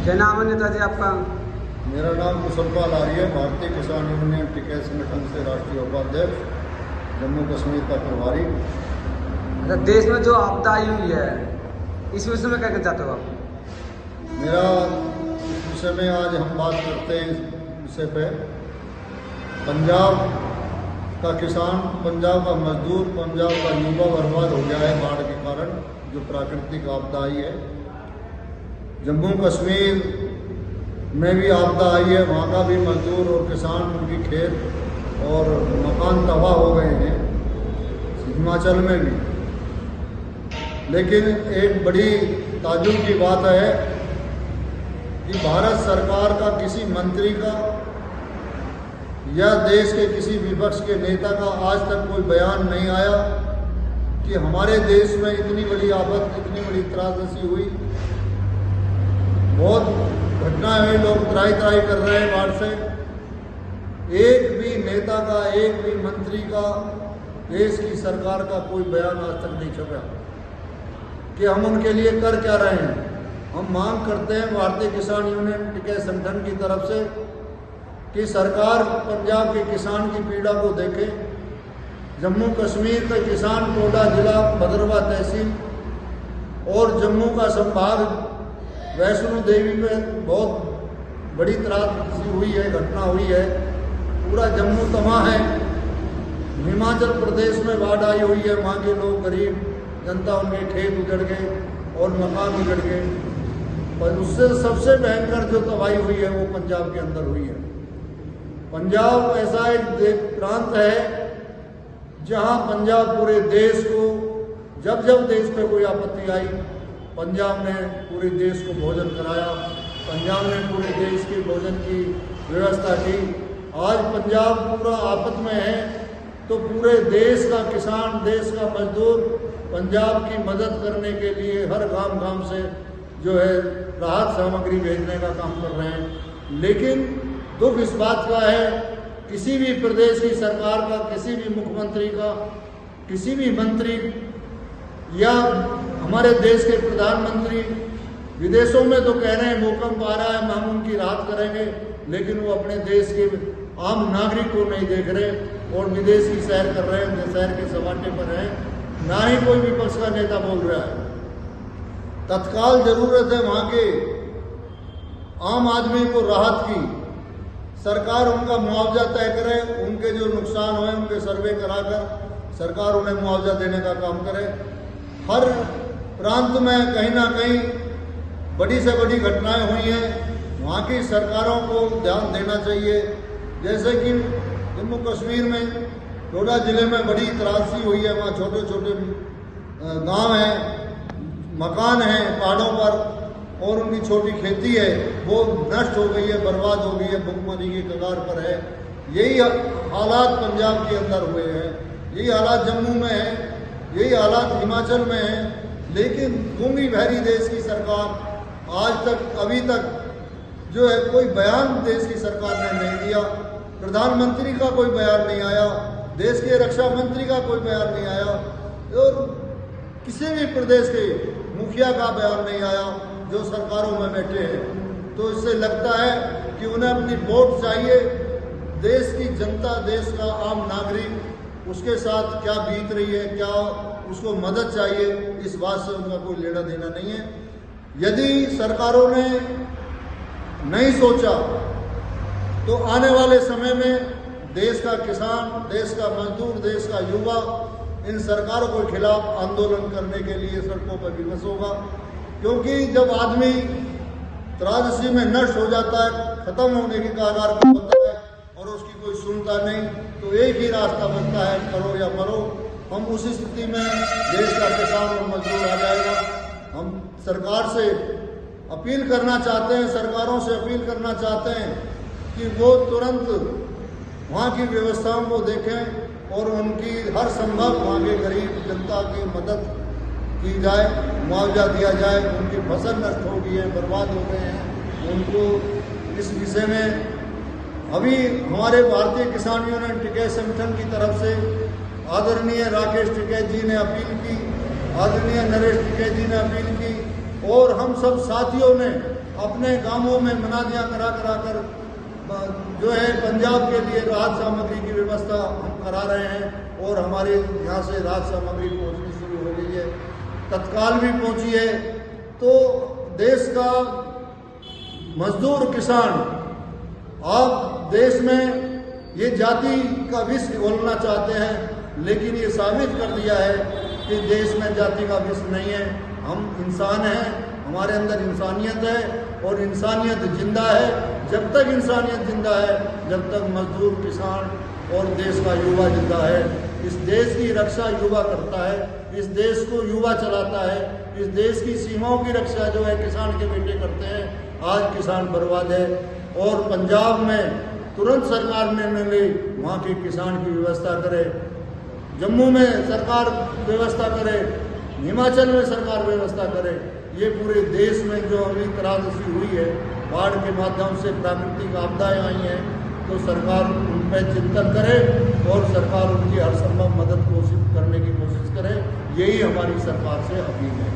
क्या नाम है नेताजी आपका? मेरा नाम कुशलपाल आर्य, भारतीय किसान यूनियन टिकैत संगठन से राष्ट्रीय उपाध्यक्ष, जम्मू कश्मीर का प्रभारी। अच्छा, देश में जो आपदा आई हुई है इस विषय में क्या कहना चाहते हो आप? मेरा इस विषय में आज हम बात करते हैं इस विषय पे। पंजाब का किसान, पंजाब का मजदूर, पंजाब का युवा बर्बाद हो गया है बाढ़ के कारण, जो प्राकृतिक आपदा आई है। जम्मू कश्मीर में भी आपदा आई है, वहाँ का भी मजदूर और किसान, उनकी खेत और मकान तबाह हो गए हैं, हिमाचल में भी। लेकिन एक बड़ी ताज्जुब की बात है कि भारत सरकार का किसी मंत्री का या देश के किसी विपक्ष के नेता का आज तक कोई बयान नहीं आया कि हमारे देश में इतनी बड़ी आफत, इतनी बड़ी त्रासदी हुई, बहुत घटनाएं हुई, लोग त्राही कर रहे हैं बाढ़ से। एक भी नेता का, एक भी मंत्री का, देश की सरकार का कोई बयान आज तक नहीं छपा कि हम उनके लिए कर क्या रहे हैं। हम मांग करते हैं भारतीय किसान यूनियन टिकैत संगठन की तरफ से कि सरकार पंजाब के किसान की पीड़ा को देखे। जम्मू कश्मीर के किसान, टोडा जिला, भद्रवाह तहसील और जम्मू का संभाग, वैष्णो देवी पे बहुत बड़ी त्रासदी हुई है, घटना हुई है। पूरा जम्मू तबाह है। हिमाचल प्रदेश में बाढ़ आई हुई है, वहाँ के लोग, गरीब जनता, उनके खेत उजड़ गए और मकान उजड़ गए। पर उससे सबसे भयंकर जो तबाही हुई है वो पंजाब के अंदर हुई है। पंजाब ऐसा एक प्रांत है जहाँ पंजाब पूरे देश को, जब जब देश पे कोई आपत्ति आई, पंजाब ने पूरे देश को भोजन कराया, पंजाब ने पूरे देश के भोजन की व्यवस्था की। आज पंजाब पूरा आफत में है तो पूरे देश का किसान, देश का मजदूर पंजाब की मदद करने के लिए हर गांव से जो है राहत सामग्री भेजने का काम कर रहे हैं। लेकिन दुख इस बात का है, किसी भी प्रदेश की सरकार का, किसी भी मुख्यमंत्री का, किसी भी मंत्री या हमारे देश के प्रधानमंत्री विदेशों में तो कह रहे हैं भूकंप आ रहा है, हम उनकी राहत करेंगे, लेकिन वो अपने देश के आम नागरिक को नहीं देख रहे और विदेश की सैर कर रहे हैं, शहर के सपाटे पर हैं। ना ही कोई विपक्ष का नेता बोल रहा है। तत्काल जरूरत है वहाँ के आम आदमी को राहत की। सरकार उनका मुआवजा तय करे, उनके जो नुकसान हुए उनके सर्वे कराकर सरकार उन्हें मुआवजा देने का काम करे। हर प्रांत में कहीं ना कहीं बड़ी से बड़ी घटनाएं हुई हैं, वहाँ की सरकारों को ध्यान देना चाहिए। जैसे कि जम्मू कश्मीर में टोडा जिले में बड़ी त्रासदी हुई है, वहाँ छोटे छोटे गांव हैं, मकान हैं पहाड़ों पर और उनकी छोटी खेती है वो नष्ट हो गई है, बर्बाद हो गई है, भुखमरी की कगार पर है। यही हालात पंजाब के अंदर हुए हैं, यही हालात जम्मू में है, यही हालात हिमाचल में है। लेकिन गूंगी बहरी देश की सरकार आज तक, अभी तक जो है कोई बयान देश की सरकार ने नहीं दिया। प्रधानमंत्री का कोई बयान नहीं आया, देश के रक्षा मंत्री का कोई बयान नहीं आया और किसी भी प्रदेश के मुखिया का बयान नहीं आया जो सरकारों में बैठे हैं। तो इससे लगता है कि उन्हें अपनी वोट चाहिए। देश की जनता, देश का आम नागरिक, उसके साथ क्या बीत रही है, क्या उसको मदद चाहिए, इस बात से उनका कोई लेना देना नहीं है। यदि सरकारों ने नहीं सोचा तो आने वाले समय में देश का किसान, देश का मजदूर, देश का युवा इन सरकारों के खिलाफ आंदोलन करने के लिए सड़कों पर विवश होगा। क्योंकि जब आदमी त्रासदी में नष्ट हो जाता है, खत्म होने की कगार पर होता है और उसकी कोई सुनता नहीं, तो एक ही रास्ता बनता है, करो या मरो। हम उस स्थिति में देश का किसान और मजदूर आ जाएगा। हम सरकार से अपील करना चाहते हैं, सरकारों से अपील करना चाहते हैं कि वो तुरंत वहाँ की व्यवस्थाओं को देखें और उनकी हर संभव वहाँ के गरीब जनता की मदद की जाए, मुआवजा दिया जाए। उनकी फसल नष्ट हो गई है, बर्बाद हो गए हैं, उनको इस विषय में अभी हमारे भारतीय किसान यूनियन टिकैत संगठन की तरफ से आदरणीय राकेश टिकैत जी ने अपील की, आदरणीय नरेश टिकैत जी ने अपील की और हम सब साथियों ने अपने गांवों में मनादियाँ करा करा कर जो है पंजाब के लिए राहत सामग्री की व्यवस्था हम करा रहे हैं और हमारे यहाँ से राहत सामग्री पहुँचनी शुरू हो गई है, तत्काल भी पहुँची है। तो देश का मजदूर किसान, आप देश में ये जाति का विष घोलना चाहते हैं, लेकिन ये साबित कर दिया है कि देश में जाति का विष नहीं है। हम इंसान हैं, हमारे अंदर इंसानियत है और इंसानियत जिंदा है। जब तक इंसानियत जिंदा है, जब तक मजदूर, किसान और देश का युवा जिंदा है। इस देश की रक्षा युवा करता है, इस देश को युवा चलाता है, इस देश की सीमाओं की रक्षा जो है किसान के बेटे करते हैं। आज किसान बर्बाद है और पंजाब में तुरंत सरकार निर्णय ले, वहाँ के किसान की व्यवस्था करे, जम्मू में सरकार व्यवस्था करे, हिमाचल में सरकार व्यवस्था करे। ये पूरे देश में जो अभी त्रासदी हुई है, बाढ़ के माध्यम से प्राकृतिक आपदाएं आई हैं, तो सरकार उन पर चिंतन करे और सरकार उनकी हर संभव मदद करने की कोशिश करे। यही हमारी सरकार से अपील है।